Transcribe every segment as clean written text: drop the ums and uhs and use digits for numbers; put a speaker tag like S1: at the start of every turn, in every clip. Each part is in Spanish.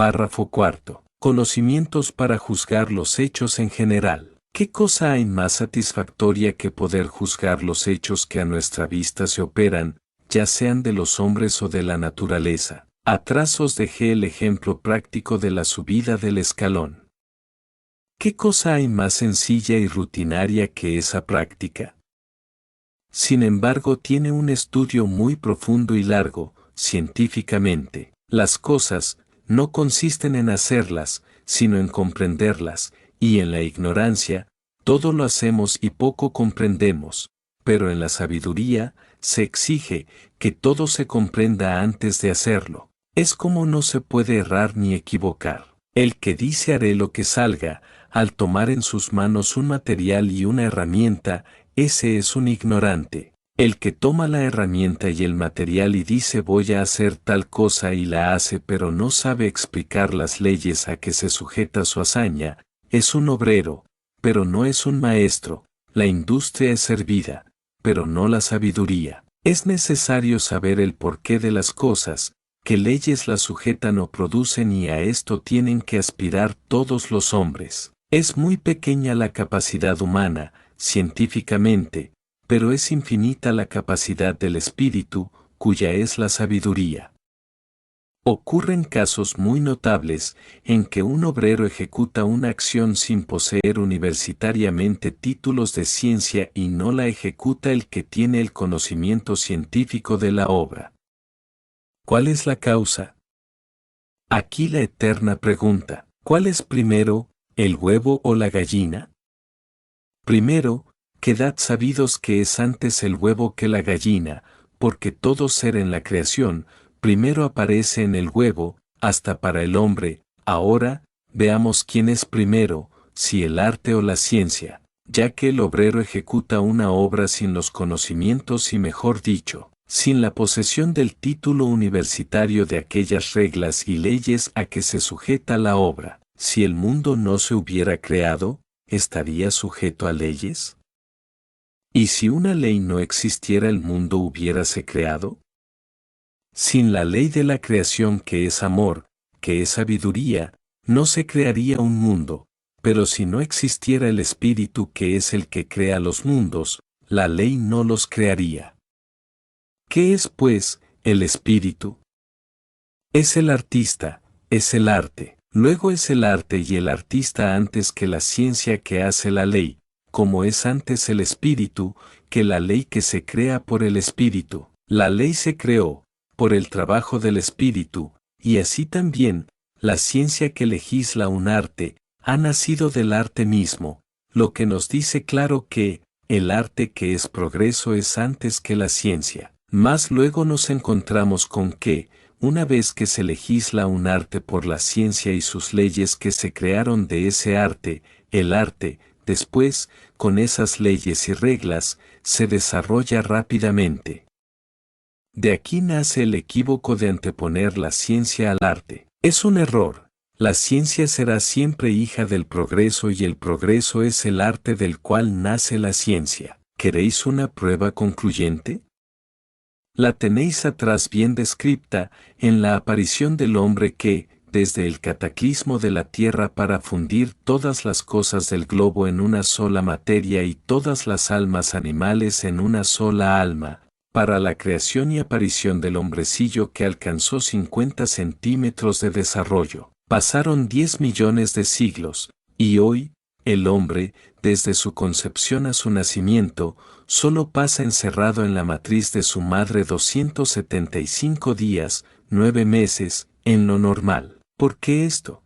S1: Párrafo cuarto. Conocimientos para juzgar los hechos en general. ¿Qué cosa hay más satisfactoria que poder juzgar los hechos que a nuestra vista se operan, ya sean de los hombres o de la naturaleza? Atrás os dejé el ejemplo práctico de la subida del escalón. ¿Qué cosa hay más sencilla y rutinaria que esa práctica? Sin embargo, tiene un estudio muy profundo y largo, científicamente. Las cosas no consisten en hacerlas, sino en comprenderlas, y en la ignorancia, todo lo hacemos y poco comprendemos, pero en la sabiduría, se exige que todo se comprenda antes de hacerlo. Es como no se puede errar ni equivocar. El que dice haré lo que salga, al tomar en sus manos un material y una herramienta, ese es un ignorante. El que toma la herramienta y el material y dice voy a hacer tal cosa y la hace pero no sabe explicar las leyes a que se sujeta su hazaña, es un obrero, pero no es un maestro. La industria es servida, pero no la sabiduría. Es necesario saber el porqué de las cosas, qué leyes las sujetan o producen y a esto tienen que aspirar todos los hombres. Es muy pequeña la capacidad humana, científicamente, pero es infinita la capacidad del espíritu, cuya es la sabiduría. Ocurren casos muy notables en que un obrero ejecuta una acción sin poseer universitariamente títulos de ciencia y no la ejecuta el que tiene el conocimiento científico de la obra. ¿Cuál es la causa? Aquí la eterna pregunta: ¿cuál es primero, el huevo o la gallina? Primero, quedad sabidos que es antes el huevo que la gallina, porque todo ser en la creación, primero aparece en el huevo, hasta para el hombre. Ahora, veamos quién es primero, si el arte o la ciencia, ya que el obrero ejecuta una obra sin los conocimientos y mejor dicho, sin la posesión del título universitario de aquellas reglas y leyes a que se sujeta la obra. Si el mundo no se hubiera creado, ¿estaría sujeto a leyes? ¿Y si una ley no existiera el mundo hubiérase creado? Sin la ley de la creación que es amor, que es sabiduría, no se crearía un mundo, pero si no existiera el espíritu que es el que crea los mundos, la ley no los crearía. ¿Qué es pues el espíritu? Es el artista, es el arte, luego es el arte y el artista antes que la ciencia que hace la ley, como es antes el espíritu, que la ley que se crea por el espíritu. La ley se creó por el trabajo del espíritu, y así también, la ciencia que legisla un arte, ha nacido del arte mismo, lo que nos dice claro que, el arte que es progreso es antes que la ciencia. Mas luego nos encontramos con que, una vez que se legisla un arte por la ciencia y sus leyes que se crearon de ese arte, el arte, después, con esas leyes y reglas, se desarrolla rápidamente. De aquí nace el equívoco de anteponer la ciencia al arte. Es un error. La ciencia será siempre hija del progreso y el progreso es el arte del cual nace la ciencia. ¿Queréis una prueba concluyente? La tenéis atrás bien descripta en la aparición del hombre que, desde el cataclismo de la tierra para fundir todas las cosas del globo en una sola materia y todas las almas animales en una sola alma, para la creación y aparición del hombrecillo que alcanzó 50 centímetros de desarrollo. Pasaron 10 millones de siglos, y hoy, el hombre, desde su concepción a su nacimiento, solo pasa encerrado en la matriz de su madre 275 días, 9 meses, en lo normal. ¿Por qué esto?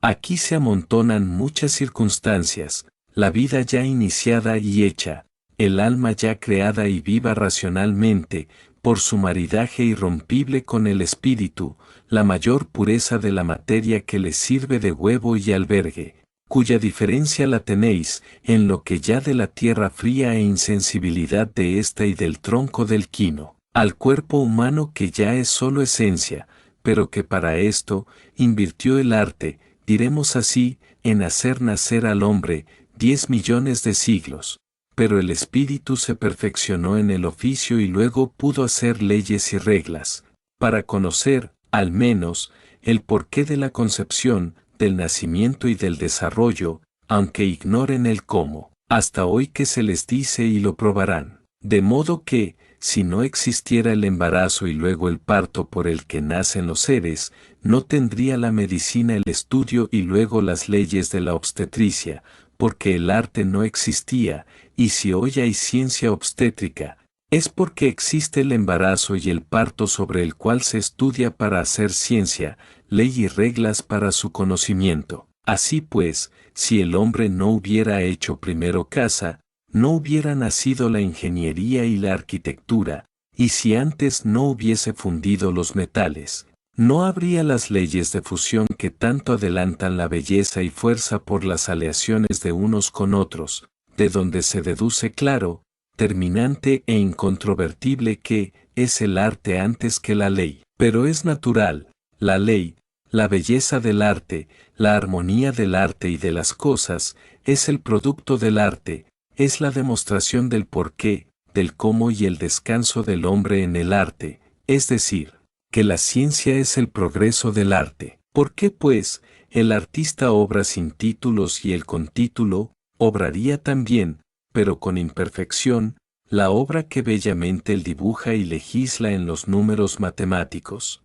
S1: Aquí se amontonan muchas circunstancias, la vida ya iniciada y hecha, el alma ya creada y viva racionalmente, por su maridaje irrompible con el espíritu, la mayor pureza de la materia que le sirve de huevo y albergue, cuya diferencia la tenéis en lo que ya de la tierra fría e insensibilidad de ésta y del tronco del quino, al cuerpo humano que ya es solo esencia, pero que para esto invirtió el arte, diremos así, en hacer nacer al hombre 10 millones de siglos. Pero el espíritu se perfeccionó en el oficio y luego pudo hacer leyes y reglas, para conocer, al menos, el porqué de la concepción, del nacimiento y del desarrollo, aunque ignoren el cómo, hasta hoy que se les dice y lo probarán. De modo que, si no existiera el embarazo y luego el parto por el que nacen los seres, no tendría la medicina el estudio y luego las leyes de la obstetricia, porque el arte no existía, y si hoy hay ciencia obstétrica, es porque existe el embarazo y el parto sobre el cual se estudia para hacer ciencia, ley y reglas para su conocimiento. Así pues, si el hombre no hubiera hecho primero casa, no hubiera nacido la ingeniería y la arquitectura, y si antes no hubiese fundido los metales, no habría las leyes de fusión que tanto adelantan la belleza y fuerza por las aleaciones de unos con otros, de donde se deduce claro, terminante e incontrovertible que es el arte antes que la ley. Pero es natural, la ley, la belleza del arte, la armonía del arte y de las cosas, es el producto del arte, es la demostración del porqué, del cómo y el descanso del hombre en el arte, es decir, que la ciencia es el progreso del arte. ¿Por qué, pues, el artista obra sin títulos y el con título, obraría también, pero con imperfección, la obra que bellamente él dibuja y legisla en los números matemáticos?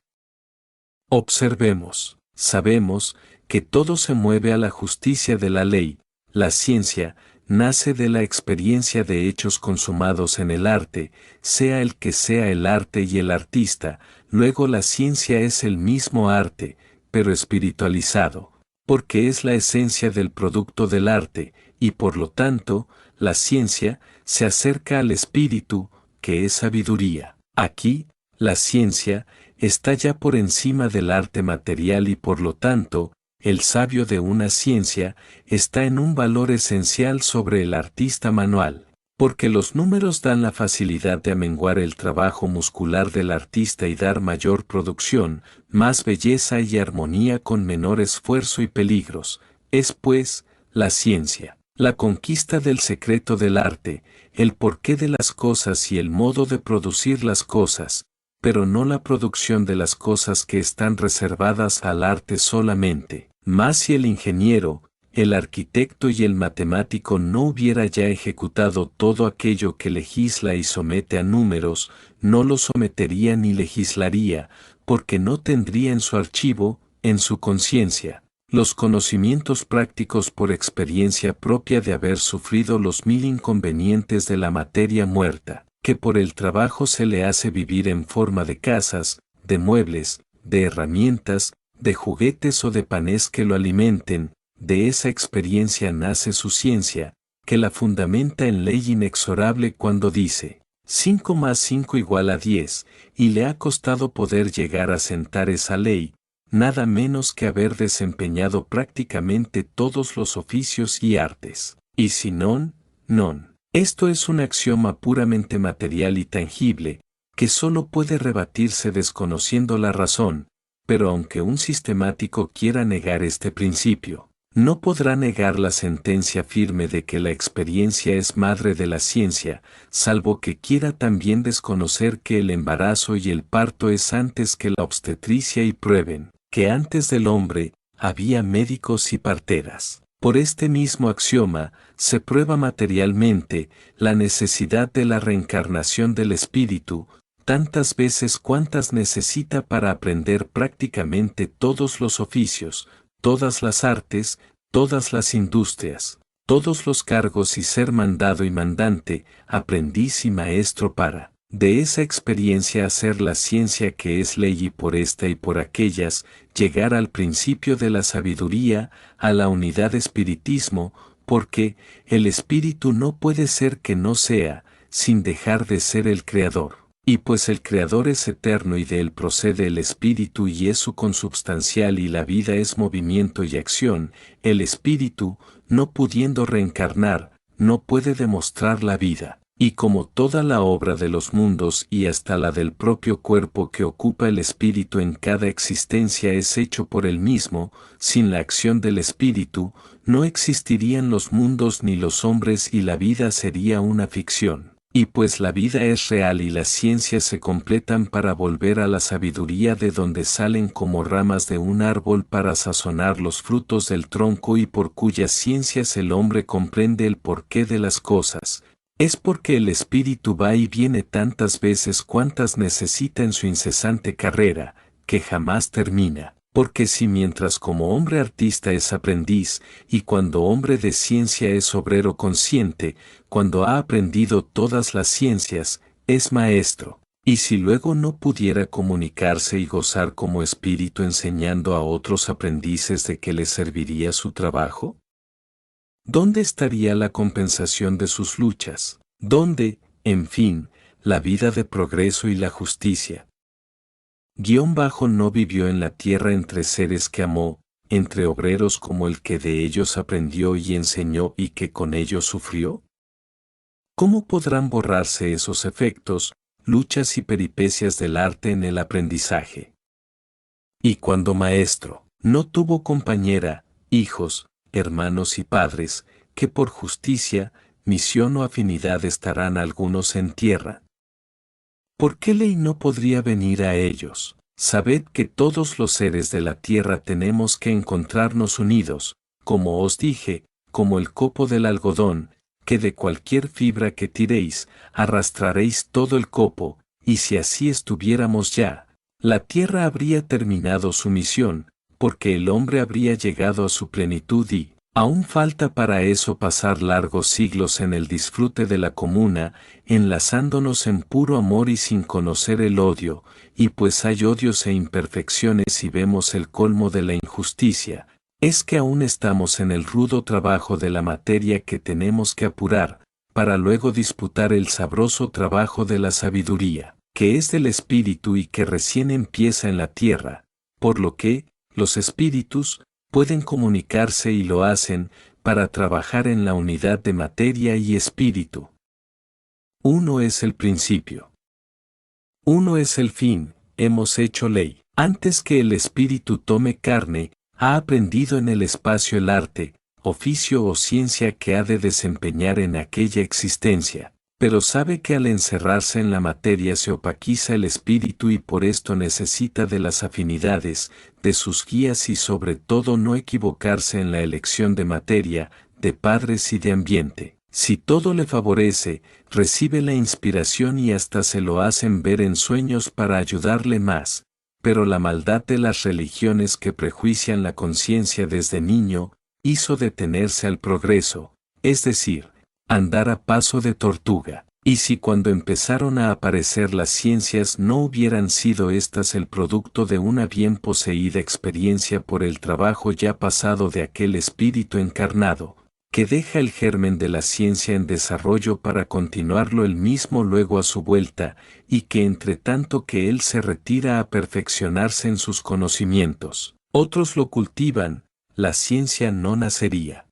S1: Observemos, sabemos, que todo se mueve a la justicia de la ley, la ciencia, nace de la experiencia de hechos consumados en el arte, sea el que sea el arte y el artista, luego la ciencia es el mismo arte, pero espiritualizado, porque es la esencia del producto del arte, y por lo tanto, la ciencia se acerca al espíritu, que es sabiduría. Aquí, la ciencia está ya por encima del arte material y por lo tanto, el sabio de una ciencia está en un valor esencial sobre el artista manual, porque los números dan la facilidad de amenguar el trabajo muscular del artista y dar mayor producción, más belleza y armonía con menor esfuerzo y peligros. Es pues, la ciencia, la conquista del secreto del arte, el porqué de las cosas y el modo de producir las cosas, pero no la producción de las cosas que están reservadas al arte solamente. Mas si el ingeniero, el arquitecto y el matemático no hubiera ya ejecutado todo aquello que legisla y somete a números, no lo sometería ni legislaría, porque no tendría en su archivo, en su conciencia, los conocimientos prácticos por experiencia propia de haber sufrido los 1000 inconvenientes de la materia muerta, que por el trabajo se le hace vivir en forma de casas, de muebles, de herramientas, de juguetes o de panes que lo alimenten. De esa experiencia nace su ciencia, que la fundamenta en ley inexorable cuando dice, 5 más 5 igual a 10, y le ha costado poder llegar a sentar esa ley, nada menos que haber desempeñado prácticamente todos los oficios y artes. Y si non. Esto es un axioma puramente material y tangible, que solo puede rebatirse desconociendo la razón, pero aunque un sistemático quiera negar este principio, no podrá negar la sentencia firme de que la experiencia es madre de la ciencia, salvo que quiera también desconocer que el embarazo y el parto es antes que la obstetricia y prueben, que antes del hombre, había médicos y parteras. Por este mismo axioma, se prueba materialmente la necesidad de la reencarnación del espíritu, tantas veces cuantas necesita para aprender prácticamente todos los oficios, todas las artes, todas las industrias, todos los cargos y ser mandado y mandante, aprendiz y maestro para, de esa experiencia hacer la ciencia que es ley y por esta y por aquellas, llegar al principio de la sabiduría, a la unidad espiritismo, porque el espíritu no puede ser que no sea, sin dejar de ser el creador. Y pues el Creador es eterno y de él procede el Espíritu y es su consubstancial y la vida es movimiento y acción, el Espíritu, no pudiendo reencarnar, no puede demostrar la vida. Y como toda la obra de los mundos y hasta la del propio cuerpo que ocupa el Espíritu en cada existencia es hecho por él mismo, sin la acción del Espíritu, no existirían los mundos ni los hombres y la vida sería una ficción. Y pues la vida es real y las ciencias se completan para volver a la sabiduría de donde salen como ramas de un árbol para sazonar los frutos del tronco y por cuyas ciencias el hombre comprende el porqué de las cosas, es porque el espíritu va y viene tantas veces cuantas necesita en su incesante carrera, que jamás termina. Porque si mientras como hombre artista es aprendiz, y cuando hombre de ciencia es obrero consciente, cuando ha aprendido todas las ciencias, es maestro, y si luego no pudiera comunicarse y gozar como espíritu enseñando a otros aprendices, ¿de qué le serviría su trabajo? ¿Dónde estaría la compensación de sus luchas? ¿Dónde, en fin, la vida de progreso y la justicia? No vivió en la tierra entre seres que amó, entre obreros como el que de ellos aprendió y enseñó y que con ellos sufrió. ¿Cómo podrán borrarse esos efectos, luchas y peripecias del arte en el aprendizaje? Y cuando maestro no tuvo compañera, hijos, hermanos y padres, que por justicia, misión o afinidad estarán algunos en tierra. ¿Por qué ley no podría venir a ellos? Sabed que todos los seres de la tierra tenemos que encontrarnos unidos, como os dije, como el copo del algodón, que de cualquier fibra que tiréis, arrastraréis todo el copo, y si así estuviéramos ya, la tierra habría terminado su misión, porque el hombre habría llegado a su plenitud y, aún falta para eso pasar largos siglos en el disfrute de la comuna, enlazándonos en puro amor y sin conocer el odio, y pues hay odios e imperfecciones y vemos el colmo de la injusticia, es que aún estamos en el rudo trabajo de la materia que tenemos que apurar, para luego disputar el sabroso trabajo de la sabiduría, que es del espíritu y que recién empieza en la tierra, por lo que, los espíritus, pueden comunicarse y lo hacen, para trabajar en la unidad de materia y espíritu. Uno es el principio. Uno es el fin, hemos hecho ley. Antes que el espíritu tome carne, ha aprendido en el espacio el arte, oficio o ciencia que ha de desempeñar en aquella existencia, pero sabe que al encerrarse en la materia se opaquiza el espíritu y por esto necesita de las afinidades, de sus guías y sobre todo no equivocarse en la elección de materia, de padres y de ambiente. Si todo le favorece, recibe la inspiración y hasta se lo hacen ver en sueños para ayudarle más, pero la maldad de las religiones que prejuician la conciencia desde niño, hizo detenerse al progreso, es decir, andar a paso de tortuga. Y si cuando empezaron a aparecer las ciencias no hubieran sido éstas el producto de una bien poseída experiencia por el trabajo ya pasado de aquel espíritu encarnado, que deja el germen de la ciencia en desarrollo para continuarlo él mismo luego a su vuelta, y que entre tanto que él se retira a perfeccionarse en sus conocimientos, otros lo cultivan, la ciencia no nacería.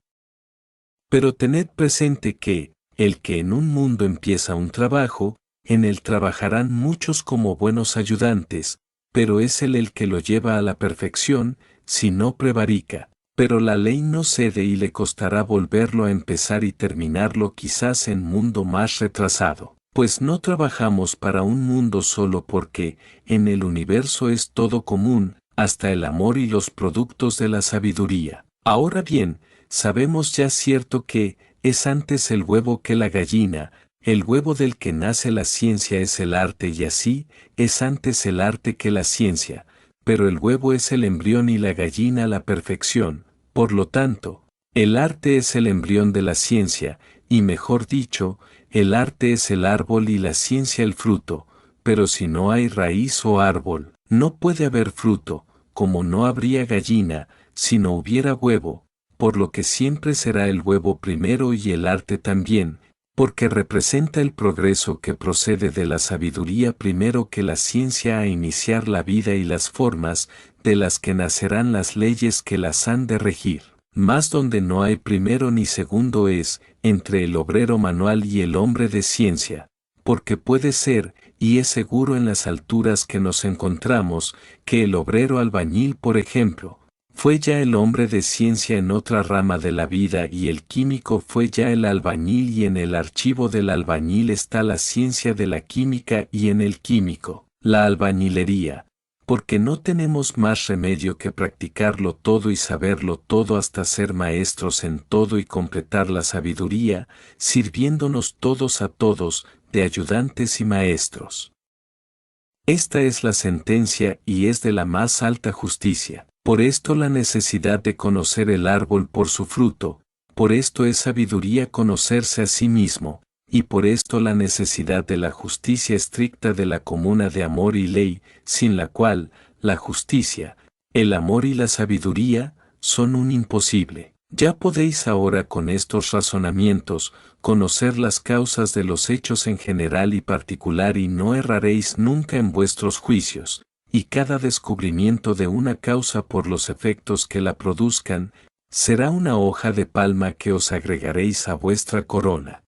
S1: Pero tened presente que, el que en un mundo empieza un trabajo, en él trabajarán muchos como buenos ayudantes, pero es él el que lo lleva a la perfección, si no prevarica. Pero la ley no cede y le costará volverlo a empezar y terminarlo quizás en mundo más retrasado. Pues no trabajamos para un mundo solo porque, en el universo es todo común, hasta el amor y los productos de la sabiduría. Ahora bien, sabemos ya cierto que, es antes el huevo que la gallina, el huevo del que nace la ciencia es el arte y así, es antes el arte que la ciencia, pero el huevo es el embrión y la gallina la perfección. Por lo tanto, el arte es el embrión de la ciencia, y mejor dicho, el arte es el árbol y la ciencia el fruto, pero si no hay raíz o árbol, no puede haber fruto, como no habría gallina, si no hubiera huevo, por lo que siempre será el huevo primero y el arte también, porque representa el progreso que procede de la sabiduría primero que la ciencia a iniciar la vida y las formas, de las que nacerán las leyes que las han de regir. Mas donde no hay primero ni segundo es, entre el obrero manual y el hombre de ciencia, porque puede ser, y es seguro en las alturas que nos encontramos, que el obrero albañil, por ejemplo, fue ya el hombre de ciencia en otra rama de la vida y el químico fue ya el albañil y en el archivo del albañil está la ciencia de la química y en el químico, la albañilería, porque no tenemos más remedio que practicarlo todo y saberlo todo hasta ser maestros en todo y completar la sabiduría, sirviéndonos todos a todos, de ayudantes y maestros. Esta es la sentencia y es de la más alta justicia. Por esto la necesidad de conocer el árbol por su fruto, por esto es sabiduría conocerse a sí mismo, y por esto la necesidad de la justicia estricta de la comuna de amor y ley, sin la cual, la justicia, el amor y la sabiduría, son un imposible. Ya podéis ahora con estos razonamientos, conocer las causas de los hechos en general y particular y no erraréis nunca en vuestros juicios, y cada descubrimiento de una causa por los efectos que la produzcan, será una hoja de palma que os agregaréis a vuestra corona.